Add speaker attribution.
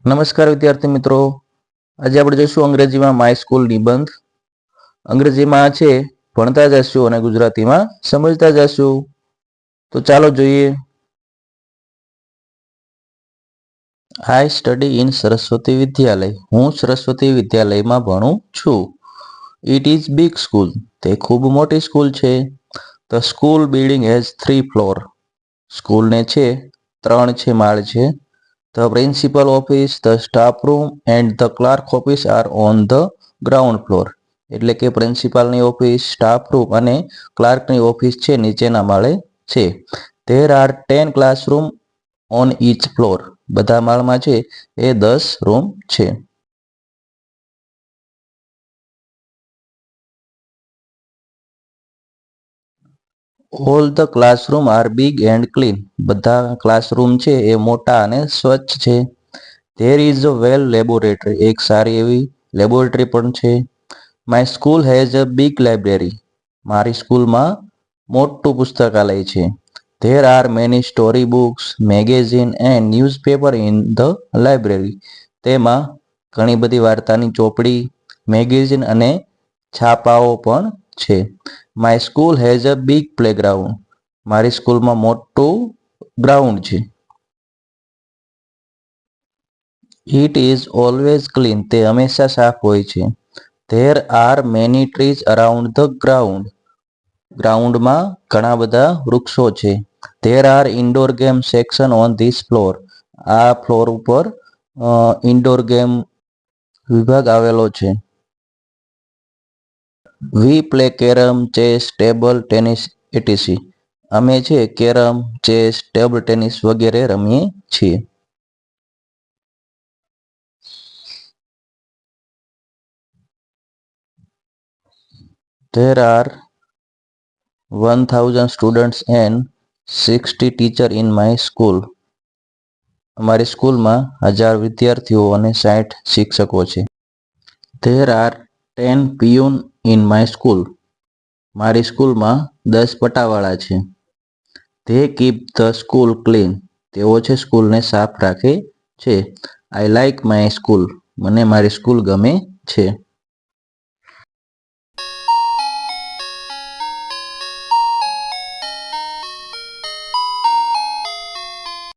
Speaker 1: નમસ્કાર વિદ્યાર્થી મિત્રો, આજે આપણે જોઈશું અંગ્રેજીમાં માય સ્કૂલ નિબંધ. અંગ્રેજીમાં છે ભણતા જશું અને ગુજરાતીમાં સમજતા જશું. તો ચાલો જોઈએ. I study in Saraswati Vidyalaya. હું સરસ્વતી વિદ્યાલયમાં ભણું છું. It is big school. તે ખૂબ મોટી સ્કૂલ છે. The school building has 3 floor. સ્કૂલને છે 3 માળ છે. The principal office, the staff room and the clerk office are on the ground floor. એટલે કે પ્રિન્સિપાલની ઓફિસ, સ્ટાફ રૂમ અને ક્લાર્કની ઓફિસ છે નીચેના માળે છે. There are 10 classroom on each floor. બધા માળમાં છે એ 10 રૂમ છે. All the classroom are big and clean. બધા ક્લાસરૂમ છે એ મોટા અને સ્વચ્છ છે. There is a well laboratory. એક સારી એવી લેબોરેટરી પણ છે. My school has a big library. મારી સ્કૂલમાં મોટું પુસ્તકાલય છે. There are many story books, magazine and newspaper in the library. તેમાં ઘણી બધી વાર્તાની ચોપડી, મેગેઝિન અને છાપાઓ પણ છે. My school has a big playground. મારી સ્કૂલમાં મોટું ગ્રાઉન્ડ છે. It is always clean. તે હંમેશા સાફ હોય છે. There are many trees around the ground. ગ્રાઉન્ડમાં ઘણા બધા વૃક્ષો છે. There are indoor game section on this floor. આ ફ્લોર ઉપર ઇન્ડોર ગેમ વિભાગ આવેલો છે. We play carom, chess, table tennis etc. અમે છે કેરમ, ચેસ, ટેબલ ટેનિસ વગેરે રમીએ છીએ. There are 1000 students and 60 teachers in my school. અમારી સ્કૂલમાં 1000 વિદ્યાર્થીઓ અને 60 શિક્ષકો છે. There are 10 peons in my school. મારી સ્કૂલમાં 10 પટાવાળા છે. They keep the school clean. તેઓ છે સ્કૂલને સાફ રાખે છે. I like my school. મને મારી સ્કૂલ ગમે છે.